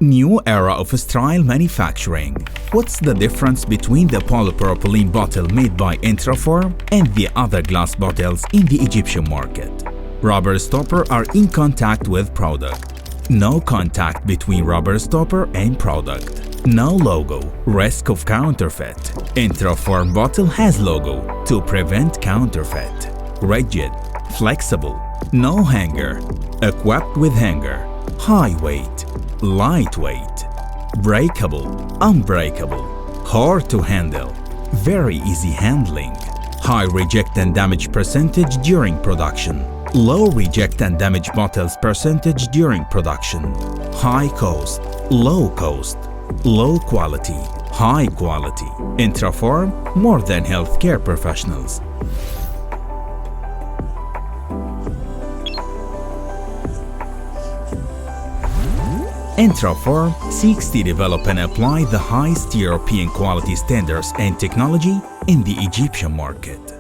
New era of sterile manufacturing. What's the difference between the polypropylene bottle made by Intraform and the other glass bottles in the Egyptian market? Rubber stopper are in contact with product. No contact between rubber stopper and product. No logo. Risk of counterfeit. Intraform bottle has logo to prevent counterfeit. Rigid. Flexible. No hanger. Equipped with hanger. High weight. Lightweight, breakable, unbreakable, hard to handle, very easy handling, high reject and damage percentage during production, low reject and damage bottles percentage during production, high cost, low quality, high quality. Intraform, more than healthcare professionals. Intraform seeks to develop and apply the highest European quality standards and technology in the Egyptian market.